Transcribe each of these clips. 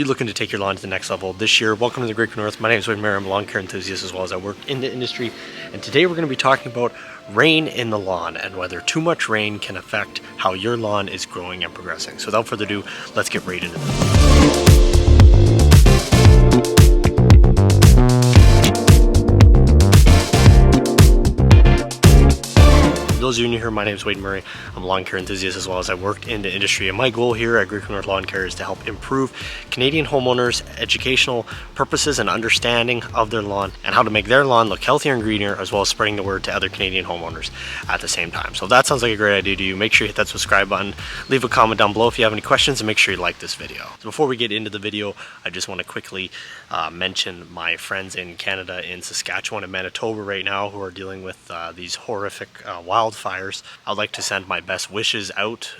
You're looking to take your lawn to the next level this year. Welcome to the Great North. My name is Wade Mary. I'm a lawn care enthusiast as well as I work in the industry. And today we're going to be talking about rain in the lawn and whether too much rain can affect how your lawn is growing and progressing. So without further ado, let's get right into this. For those of you new here, my name is Wade Murray. I'm a lawn care enthusiast as well as I work in the industry. And my goal here at Great North Lawn Care is to help improve Canadian homeowners' educational purposes and understanding of their lawn and how to make their lawn look healthier and greener, as well as spreading the word to other Canadian homeowners at the same time. So if that sounds like a great idea to you, make sure you hit that subscribe button, leave a comment down below if you have any questions, and make sure you like this video. So before we get into the video, I just want to quickly mention my friends in Canada, in Saskatchewan and Manitoba right now, who are dealing with these horrific wildfires. I'd like to send my best wishes out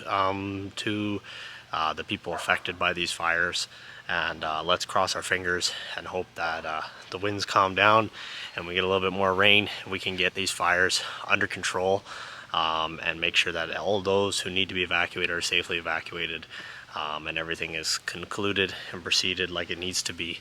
to the people affected by these fires, and let's cross our fingers and hope that the winds calm down and we get a little bit more rain and we can get these fires under control and make sure that all those who need to be evacuated are safely evacuated, and everything is concluded and proceeded like it needs to be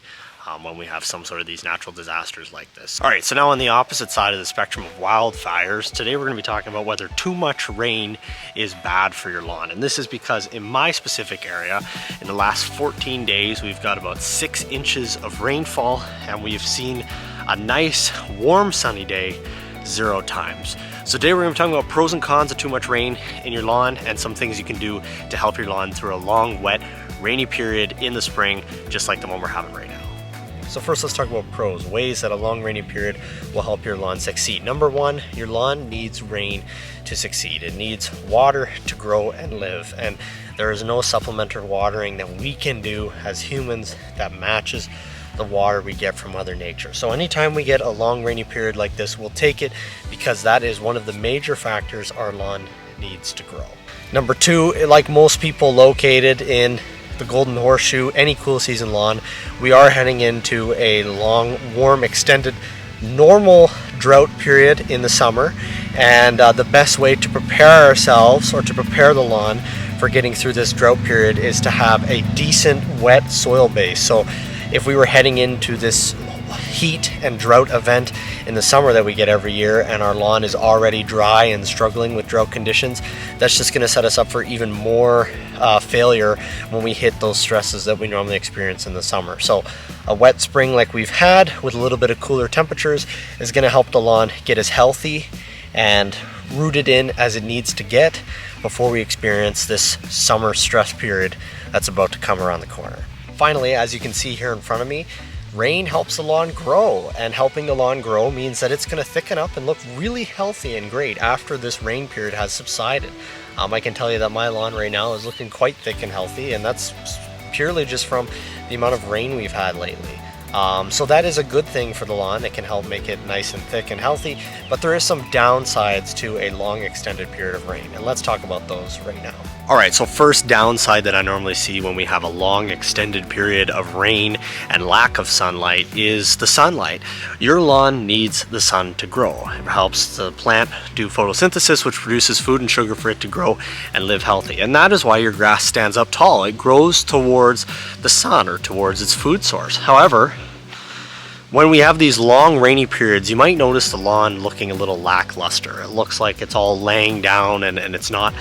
when we have some sort of these natural disasters like this. All right, so now on the opposite side of the spectrum of wildfires, today we're going to be talking about whether too much rain is bad for your lawn. And this is because in my specific area, in the last 14 days, we've got about 6 inches of rainfall, and we've seen a nice warm sunny day 0 times. So today we're going to be talking about pros and cons of too much rain in your lawn and some things you can do to help your lawn through a long, wet, rainy period in the spring, just like the one we're having right now. So first, let's talk about pros, ways that a long rainy period will help your lawn succeed. Number one, your lawn needs rain to succeed. It needs water to grow and live. And there is no supplementary watering that we can do as humans that matches the water we get from Mother Nature. So anytime we get a long rainy period like this, we'll take it because that is one of the major factors our lawn needs to grow. Number two, like most people located in the Golden Horseshoe, any cool season lawn, we are heading into a long, warm, extended, normal drought period in the summer. And the best way to prepare ourselves or to prepare the lawn for getting through this drought period is to have a decent wet soil base. So if we were heading into this heat and drought event in the summer that we get every year and our lawn is already dry and struggling with drought conditions, that's just going to set us up for even more failure when we hit those stresses that we normally experience in the summer. So a wet spring like we've had with a little bit of cooler temperatures is going to help the lawn get as healthy and rooted in as it needs to get before we experience this summer stress period that's about to come around the corner. Finally, as you can see here in front of me, rain helps the lawn grow, and helping the lawn grow means that it's going to thicken up and look really healthy and great after this rain period has subsided. I can tell you that my lawn right now is looking quite thick and healthy, and that's purely just from the amount of rain we've had lately. So that is a good thing for the lawn. It can help make it nice and thick and healthy, but there is some downsides to a long extended period of rain, and let's talk about those right now. All right, so first downside that I normally see when we have a long extended period of rain and lack of sunlight is the sunlight. Your lawn needs the sun to grow. It helps the plant do photosynthesis, which produces food and sugar for it to grow and live healthy. And that is why your grass stands up tall. It grows towards the sun or towards its food source. However, when we have these long rainy periods, you might notice the lawn looking a little lackluster. It looks like it's all laying down and it's not,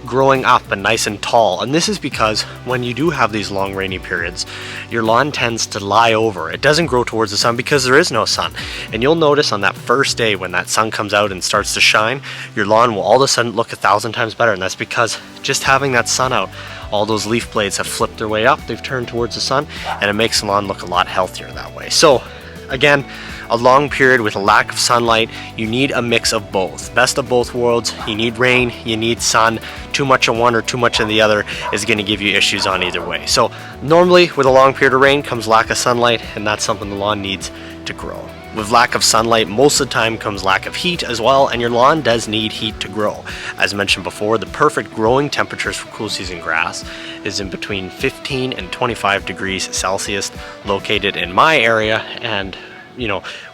growing up and nice and tall. And this is because when you do have these long rainy periods, your lawn tends to lie over. It doesn't grow towards the sun because there is no sun. And you'll notice on that first day when that sun comes out and starts to shine, your lawn will all of a sudden look 1,000 times better. And that's because just having that sun out, all those leaf blades have flipped their way up, they've turned towards the sun, and it makes the lawn look a lot healthier that way. So again, a long period with a lack of sunlight, you need a mix of both. Best of both worlds. You need rain, you need sun. Too much of one or too much of the other is going to give you issues on either way. So normally with a long period of rain comes lack of sunlight, and that's something the lawn needs to grow. With lack of sunlight, most of the time comes lack of heat as well, and your lawn does need heat to grow. As mentioned before, the perfect growing temperatures for cool season grass is in between 15 and 25 degrees Celsius located in my area, and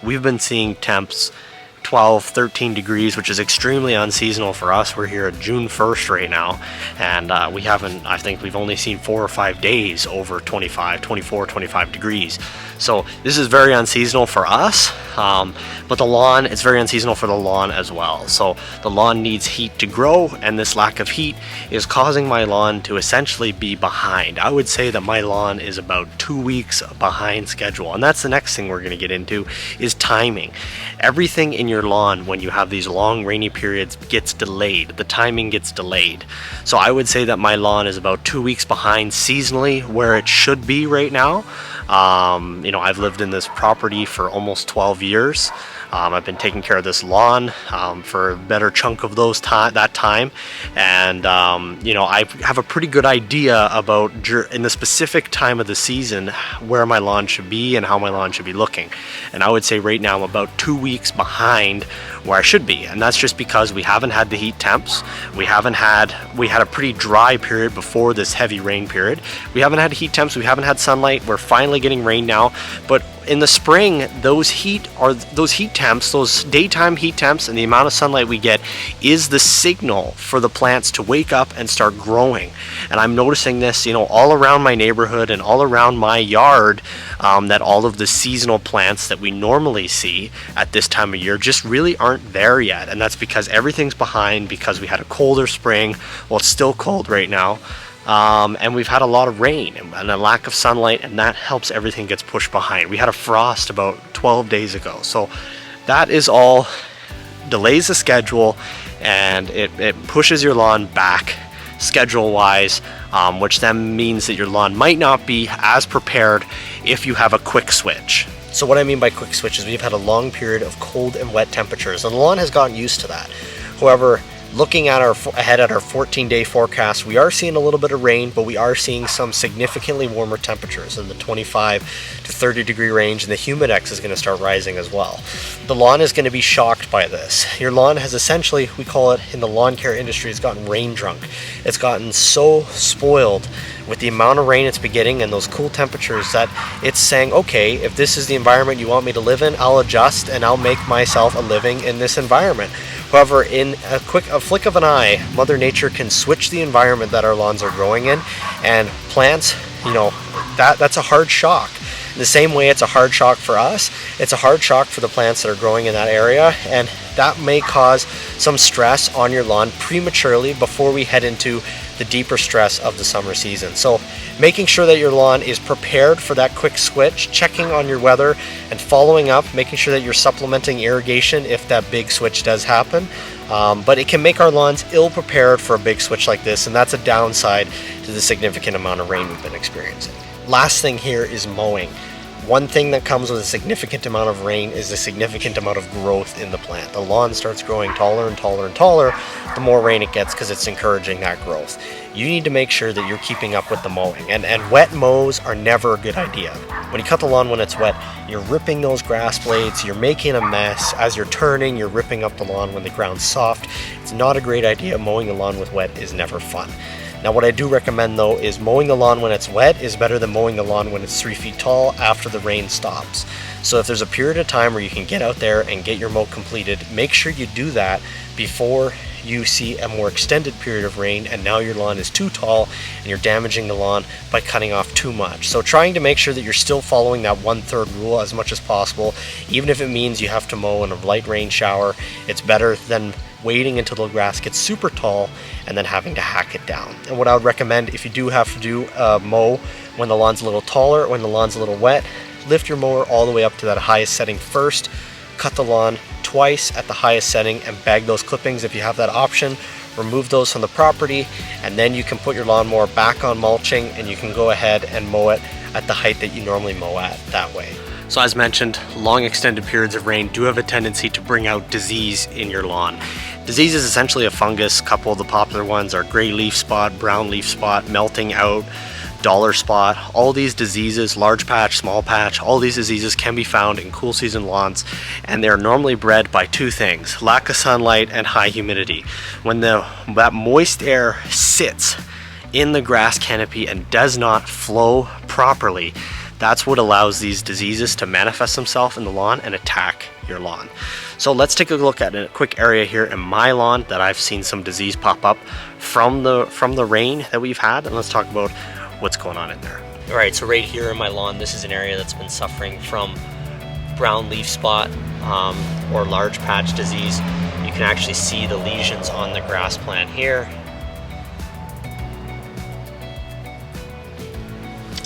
we've been seeing temps 12, 13 degrees, which is extremely unseasonal for us. We're here at June 1st right now, and I think we've only seen 4 or 5 days over 25, 24, 25 degrees. So this is very unseasonal for us, but the lawn, it's very unseasonal for the lawn as well. So the lawn needs heat to grow, and this lack of heat is causing my lawn to essentially be behind. I would say that my lawn is about 2 weeks behind schedule, and that's the next thing we're going to get into, is timing. Everything in your lawn, when you have these long rainy periods, gets delayed. The timing gets delayed. So I would say that my lawn is about 2 weeks behind seasonally where it should be right now. I've lived in this property for almost 12 years. I've been taking care of this lawn for a better chunk of that time, and I have a pretty good idea about in the specific time of the season where my lawn should be and how my lawn should be looking. And I would say right now I'm about 2 weeks behind where I should be, and that's just because we haven't had the heat temps. We had a pretty dry period before this heavy rain period. We haven't had heat temps. We haven't had sunlight. We're finally getting rain now, but in the spring, those daytime heat temps and the amount of sunlight we get is the signal for the plants to wake up and start growing. And I'm noticing this, all around my neighborhood and all around my yard, that all of the seasonal plants that we normally see at this time of year just really aren't there yet. And that's because everything's behind, because we had a colder spring. Well, it's still cold right now. And we've had a lot of rain and a lack of sunlight, and that helps everything gets pushed behind. We had a frost about 12 days ago, so that is all delays the schedule, and it pushes your lawn back schedule wise, which then means that your lawn might not be as prepared if you have a quick switch. So what I mean by quick switch is we've had a long period of cold and wet temperatures, and the lawn has gotten used to that. However, looking at ahead at our 14-day forecast, we are seeing a little bit of rain, but we are seeing some significantly warmer temperatures in the 25 to 30 degree range, and the humidex is going to start rising as well. The lawn is going to be shocked by this. Your lawn has essentially, we call it in the lawn care industry, it's gotten rain drunk. It's gotten so spoiled with the amount of rain it's been getting and those cool temperatures that it's saying, okay, if this is the environment you want me to live in, I'll adjust and I'll make myself a living in this environment. However, in a flick of an eye, Mother Nature can switch the environment that our lawns are growing in, and plants, that's a hard shock. In the same way it's a hard shock for us, it's a hard shock for the plants that are growing in that area, and that may cause some stress on your lawn prematurely before we head into the deeper stress of the summer season. So making sure that your lawn is prepared for that quick switch, checking on your weather and following up, making sure that you're supplementing irrigation if that big switch does happen. But it can make our lawns ill prepared for a big switch like this, and that's a downside to the significant amount of rain we've been experiencing. Last thing here is mowing. One thing that comes with a significant amount of rain is a significant amount of growth in the plant. The lawn starts growing taller and taller and taller the more rain it gets, because it's encouraging that growth. You need to make sure that you're keeping up with the mowing, and wet mows are never a good idea. When you cut the lawn when it's wet, you're ripping those grass blades, you're making a mess. As you're turning, you're ripping up the lawn when the ground's soft. It's not a great idea. Mowing the lawn with wet is never fun. Now, what I do recommend though is mowing the lawn when it's wet is better than mowing the lawn when it's 3 feet tall after the rain stops. So if there's a period of time where you can get out there and get your mow completed, make sure you do that before you see a more extended period of rain and now your lawn is too tall and you're damaging the lawn by cutting off too much. So trying to make sure that you're still following that 1/3 rule as much as possible, even if it means you have to mow in a light rain shower, it's better than waiting until the grass gets super tall and then having to hack it down. And what I would recommend, if you do have to do a mow when the lawn's a little taller, when the lawn's a little wet, lift your mower all the way up to that highest setting first, cut the lawn twice at the highest setting, and bag those clippings if you have that option. Remove those from the property, and then you can put your lawnmower back on mulching and you can go ahead and mow it at the height that you normally mow at that way. So as mentioned, long extended periods of rain do have a tendency to bring out disease in your lawn. Disease is essentially a fungus. A couple of the popular ones are gray leaf spot, brown leaf spot, melting out, dollar spot. All these diseases, large patch, small patch, all these diseases can be found in cool season lawns, and they're normally bred by two things: lack of sunlight and high humidity. When that moist air sits in the grass canopy and does not flow properly, That's what allows these diseases to manifest themselves in the lawn and attack your lawn. So let's take a look at a quick area here in my lawn that I've seen some disease pop up from the rain that we've had, and let's talk about what's going on in there. All right, so right here in my lawn, this is an area that's been suffering from brown leaf spot or large patch disease. You can actually see the lesions on the grass plant here.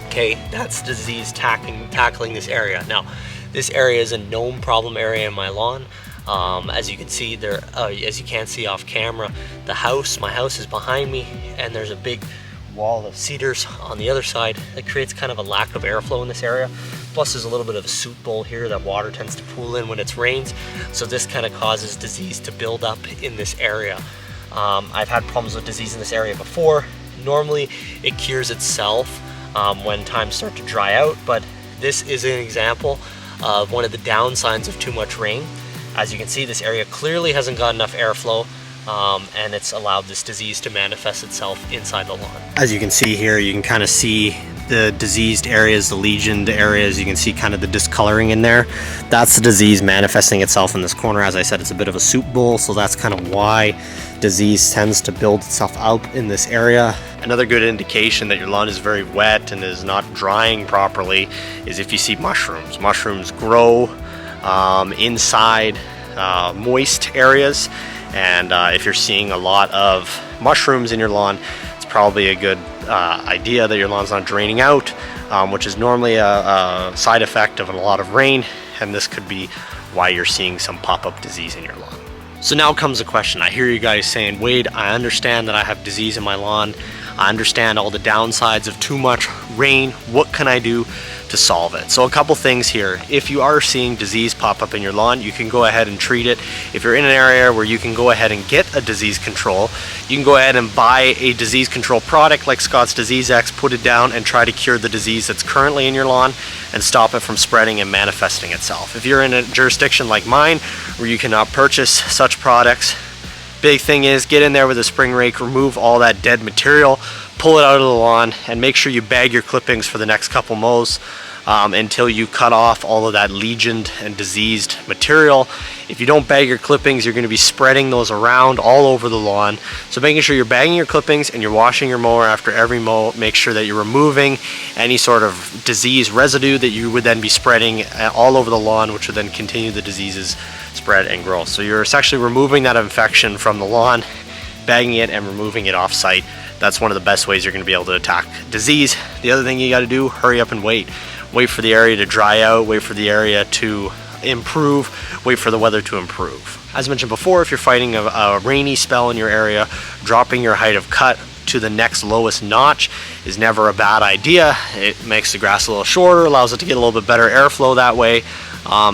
Okay, that's disease tackling this area. Now, this area is a known problem area in my lawn. As you can see there, as you can't see off camera, my house is behind me, and there's a big wall of cedars on the other side that creates kind of a lack of airflow in this area. Plus there's a little bit of a soot bowl here that water tends to pool in when it rains, so this kind of causes disease to build up in this area. I've had problems with disease in this area before. Normally it cures itself when times start to dry out, but this is an example of one of the downsides of too much rain. As you can see, this area clearly hasn't got enough airflow, and it's allowed this disease to manifest itself inside the lawn. As you can see here, you can kind of see the diseased areas, the lesioned areas. You can see kind of the discoloring in there. That's the disease manifesting itself in this corner. As I said, it's a bit of a soup bowl, so that's kind of why disease tends to build itself up in this area. Another good indication that your lawn is very wet and is not drying properly is if you see mushrooms. Mushrooms grow inside moist areas, and if you're seeing a lot of mushrooms in your lawn, it's probably a good idea that your lawn's not draining out, which is normally a side effect of a lot of rain, and this could be why you're seeing some pop-up disease in your lawn. So now comes the question. I hear you guys saying, Wade, I understand that I have disease in my lawn. I understand all the downsides of too much rain. What can I do to solve it? So a couple things here. If you are seeing disease pop up in your lawn, you can go ahead and treat it. If you're in an area where you can go ahead and get a disease control, you can go ahead and buy a disease control product like Scott's Disease X, put it down and try to cure the disease that's currently in your lawn and stop it from spreading and manifesting itself. If you're in a jurisdiction like mine where you cannot purchase such products, big thing is get in there with a spring rake, remove all that dead material, pull it out of the lawn, and make sure you bag your clippings for the next couple mows until you cut off all of that legioned and diseased material. If you don't bag your clippings, you're going to be spreading those around all over the lawn. So making sure you're bagging your clippings and you're washing your mower after every mow. Make sure that you're removing any sort of disease residue that you would then be spreading all over the lawn, which would then continue the diseases spread and grow. So you're essentially removing that infection from the lawn, bagging it and removing it off site. That's one of the best ways you're going to be able to attack disease. The other thing you got to do, hurry up and wait. Wait for the area to dry out, wait for the area to improve, wait for the weather to improve. As mentioned before, if you're fighting a rainy spell in your area, dropping your height of cut to the next lowest notch is never a bad idea. It makes the grass a little shorter, allows it to get a little bit better airflow that way.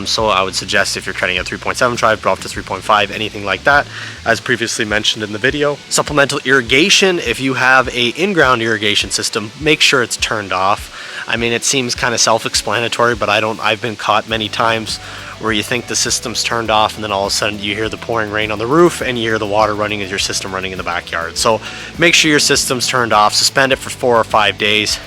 So I would suggest if you're cutting at 3.75, drop to 3.5, anything like that, as previously mentioned in the video. Supplemental irrigation, if you have a in-ground irrigation system, make sure it's turned off. I mean, it seems kind of self-explanatory, but I've been caught many times where you think the system's turned off and then all of a sudden you hear the pouring rain on the roof and you hear the water running as your system running in the backyard. So make sure your system's turned off, suspend it for 4 or 5 days.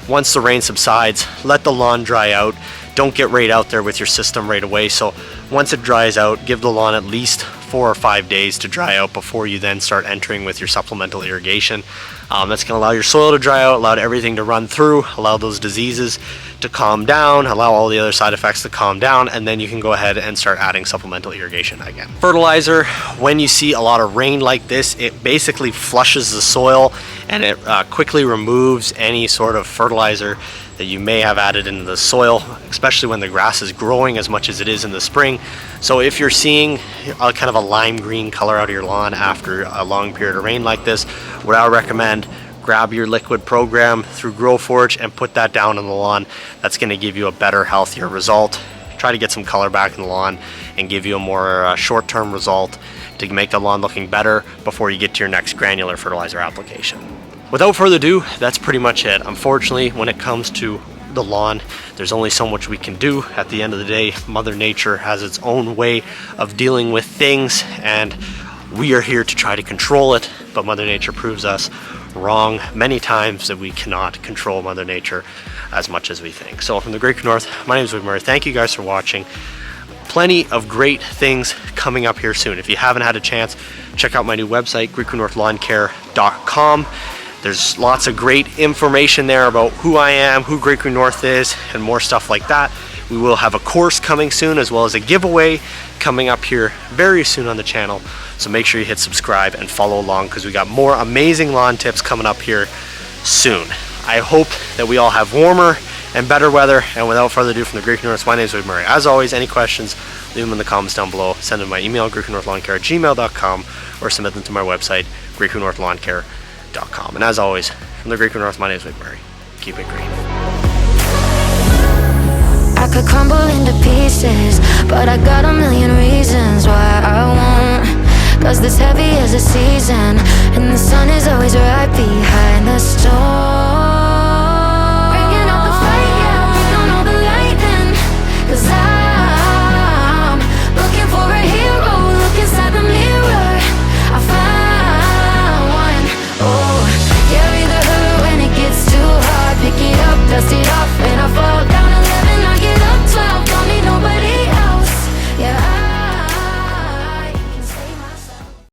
Once the rain subsides, let the lawn dry out. Don't get right out there with your system right away. So once it dries out, give the lawn at least 4 or 5 days to dry out before you then start entering with your supplemental irrigation. That's going to allow your soil to dry out, allow everything to run through, allow those diseases to calm down, allow all the other side effects to calm down, and then you can go ahead and start adding supplemental irrigation again. Fertilizer, when you see a lot of rain like this, it basically flushes the soil and it quickly removes any sort of fertilizer that you may have added into the soil, especially when the grass is growing as much as it is in the spring. So if you're seeing kind of a lime green color out of your lawn after a long period of rain like this, what I would recommend, grab your liquid program through GrowForge and put that down on the lawn. That's going to give you a better, healthier result. Try to get some color back in the lawn and give you a more short-term result to make the lawn looking better before you get to your next granular fertilizer application. Without further ado, that's pretty much it. Unfortunately, when it comes to the lawn, there's only so much we can do. At the end of the day, Mother Nature has its own way of dealing with things, and we are here to try to control it, but Mother Nature proves us wrong many times that we cannot control Mother Nature. as much as we think. So from the Great North, my name is Wade Murray. Thank you guys for watching. Plenty of great things coming up here soon. If you haven't had a chance, check out my new website, greatnorthlawncare.com. There's lots of great information there about who I am, who Great North is, and more stuff like that. We will have a course coming soon, as well as a giveaway coming up here very soon on the channel. So make sure you hit subscribe and follow along, because we got more amazing lawn tips coming up here soon. I hope that we all have warmer and better weather. And without further ado, from the Great North, my name is Wade Murray. As always, any questions, leave them in the comments down below. Send them to my email, greatnorthlawncare@gmail.com, or submit them to my website, greatnorthlawncare.com. And as always, from the Great North, my name is Wade Murray. Keep it green. I could crumble into pieces, but I got a million reasons why I won't. Cause this heavy is a season, and the sun is always right behind the storm.